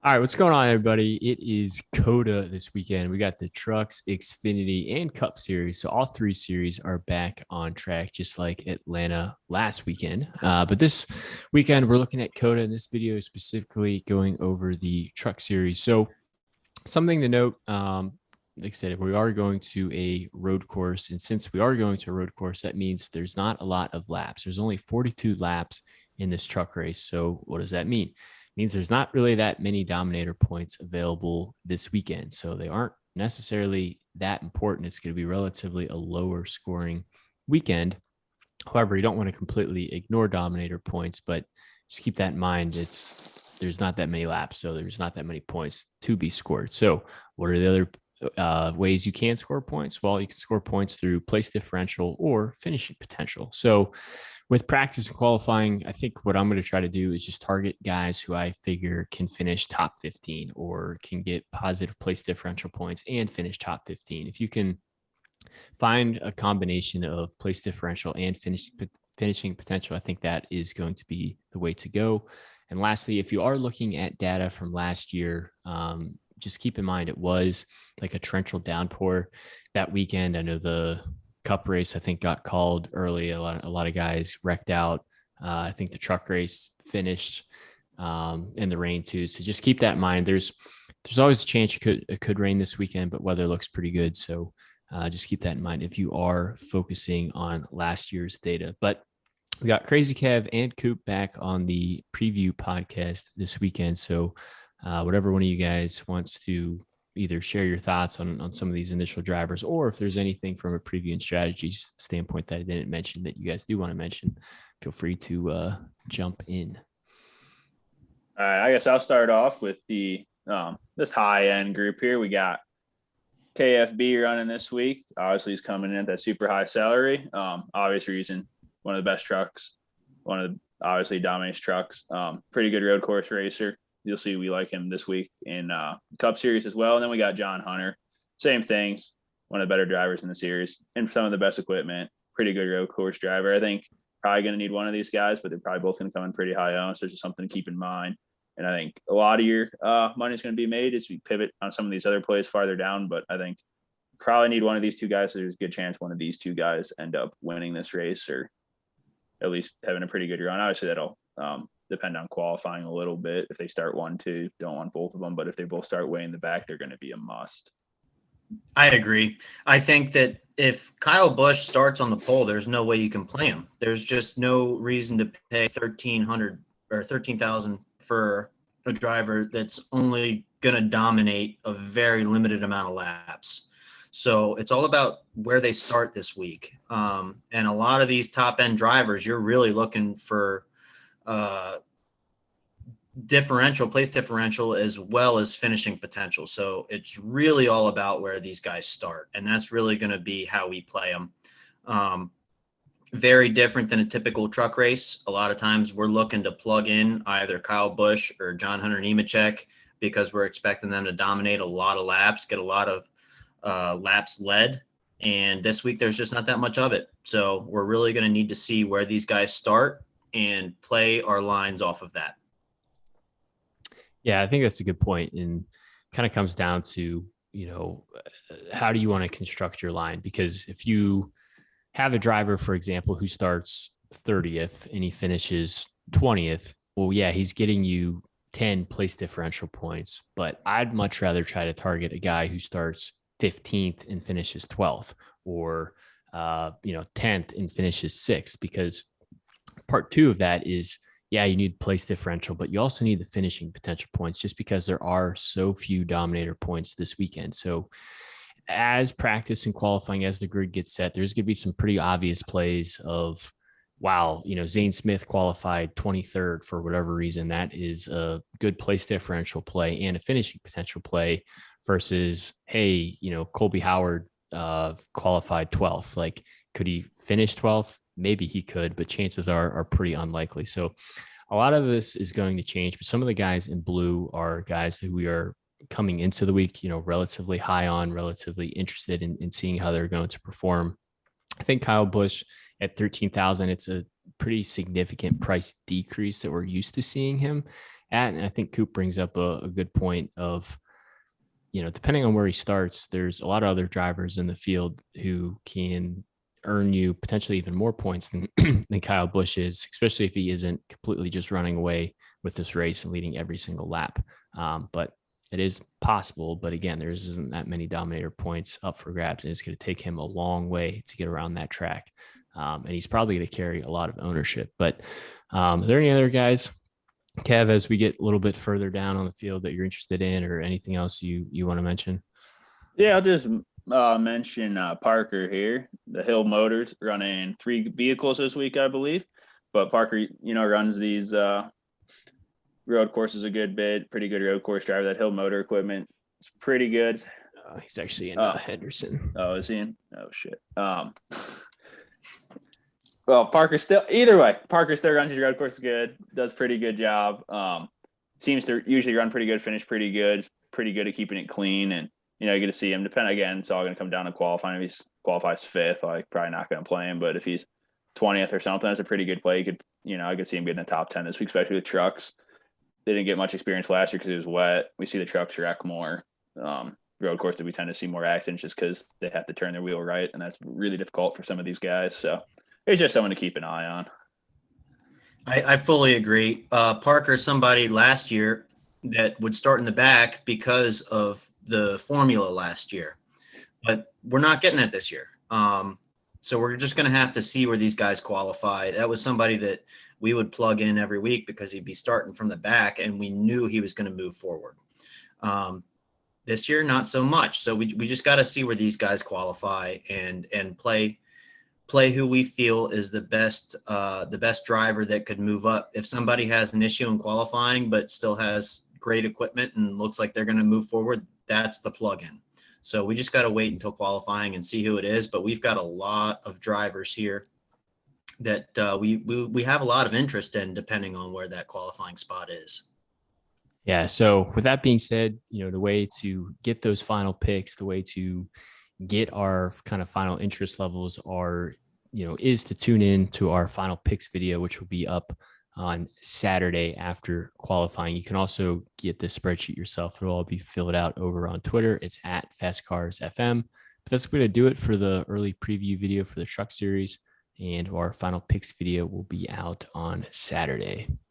All right, what's going on, everybody? It is Cota this weekend. We got the Trucks, Xfinity, and Cup Series. So all three series are back on track, just like Atlanta last weekend. But this weekend, we're looking at Cota. In this video is specifically going over the Truck Series. So something to note, like I said, we are going to a road course. And since we are going to a road course, that means there's not a lot of laps. There's only 42 laps in this truck race. So what does that mean? Means there's not really that many dominator points available this weekend. So they aren't necessarily that important. It's going to be relatively a lower scoring weekend. However, you don't want to completely ignore dominator points, but just keep that in mind. There's not that many laps, so there's not that many points to be scored. So what are the other ways you can score points? Well, you can score points through place differential or finishing potential. So with practice and qualifying, I think what I'm going to try to do is just target guys who I figure can finish top 15 or can get positive place differential points and finish top 15. If you can find a combination of place differential and finishing potential, I think that is going to be the way to go. And lastly, if you are looking at data from last year, just keep in mind it was like a torrential downpour that weekend. I know the Cup race, I think, got called early. A lot of guys wrecked out. I think the truck race finished in the rain too. So just keep that in mind. There's always a chance it could rain this weekend, but weather looks pretty good. So just keep that in mind if you are focusing on last year's data. But we got Crazy Kev and Coop back on the preview podcast this weekend. So whatever one of you guys wants to either share your thoughts on some of these initial drivers, or if there's anything from a preview and strategies standpoint that I didn't mention that you guys do want to mention, feel free to jump in. All right, I guess I'll start off with the this high end group here. We got KFB running this week. Obviously, he's coming in at that super high salary. Obvious reason, one of the best trucks, one of the obviously dominates trucks. Pretty good road course racer. You'll see we like him this week in Cup Series as well. And then we got John Hunter. Same things. One of the better drivers in the series and some of the best equipment. Pretty good road course driver. I think probably going to need one of these guys, but they're probably both going to come in pretty high owned. So it's just something to keep in mind. And I think a lot of your money is going to be made as we pivot on some of these other plays farther down. But I think probably need one of these two guys. So there's a good chance one of these two guys end up winning this race or at least having a pretty good run. Obviously, that'll depend on qualifying a little bit. If they start 1-2, don't want both of them. But if they both start way in the back, they're going to be a must. I agree. I think that if Kyle Busch starts on the pole, there's no way you can play him. There's just no reason to pay $1,300 or $13,000 for a driver that's only going to dominate a very limited amount of laps. So it's all about where they start this week. And a lot of these top end drivers, you're really looking for place differential as well as finishing potential. So it's really all about where these guys start. And that's really going to be how we play them. Very different than a typical truck race. A lot of times we're looking to plug in either Kyle Busch or John Hunter Nemechek because we're expecting them to dominate a lot of laps, get a lot of laps led. And this week, there's just not that much of it. So we're really going to need to see where these guys start and play our lines off of that. Yeah, I think that's a good point, and kind of comes down to, how do you want to construct your line? Because if you have a driver, for example, who starts 30th and he finishes 20th, well, yeah, he's getting you 10 place differential points, but I'd much rather try to target a guy who starts 15th and finishes 12th or 10th and finishes 6th, because part two of that is, yeah, you need place differential, but you also need the finishing potential points just because there are so few dominator points this weekend. So as practice and qualifying, as the grid gets set, there's going to be some pretty obvious plays of, wow, Zane Smith qualified 23rd for whatever reason. That is a good place differential play and a finishing potential play versus, hey, Colby Howard qualified 12th. Like, could he finish 12th? Maybe he could, but chances are pretty unlikely. So a lot of this is going to change, but some of the guys in blue are guys who we are coming into the week, relatively high on, relatively interested in seeing how they're going to perform. I think Kyle Busch at 13,000, it's a pretty significant price decrease that we're used to seeing him at. And I think Coop brings up a good point of, depending on where he starts, there's a lot of other drivers in the field who can earn you potentially even more points than than Kyle Busch is, especially if he isn't completely just running away with this race and leading every single lap. But it is possible. But again, there isn't that many dominator points up for grabs, and it's going to take him a long way to get around that track. And he's probably going to carry a lot of ownership. But are there any other guys, Kev, as we get a little bit further down on the field that you're interested in, or anything else you want to mention? Yeah, I'll just mention Parker here. The Hill Motors running 3 vehicles this week, I believe. But Parker, runs these road courses a good bit. Pretty good road course driver. That Hill Motor equipment, it's pretty good. He's actually in Henderson. Oh, is he in? Oh, shit. Well, Parker still runs his road course good, does pretty good job. Seems to usually run pretty good, finish pretty good, pretty good at keeping it clean. And, you get to see him again. It's all going to come down to qualifying. If he qualifies 5th, probably not going to play him. But if he's 20th or something, that's a pretty good play. I could see him getting the top 10 this week, especially with trucks. They didn't get much experience last year because it was wet. We see the trucks wreck more. Road course, we tend to see more accidents just because they have to turn their wheel right. And that's really difficult for some of these guys. So, it's just someone to keep an eye on. I fully agree. Parker is somebody last year that would start in the back because of the formula last year, but we're not getting that this year. So we're just going to have to see where these guys qualify. That was somebody that we would plug in every week because he'd be starting from the back and we knew he was going to move forward. This year, not so much. So we just got to see where these guys qualify and play who we feel is the best driver that could move up. If somebody has an issue in qualifying but still has great equipment and looks like they're going to move forward, that's the plug-in. So we just got to wait until qualifying and see who it is. But we've got a lot of drivers here that we have a lot of interest in, depending on where that qualifying spot is. Yeah. So with that being said, the way to get those final picks, the way to get our kind of final interest levels is to tune in to our final picks video, which will be up on Saturday after qualifying. You can also get the spreadsheet yourself. It'll all be filled out over on Twitter. It's at FastCarsFM. But that's going to do it for the early preview video for the truck series. And our final picks video will be out on Saturday.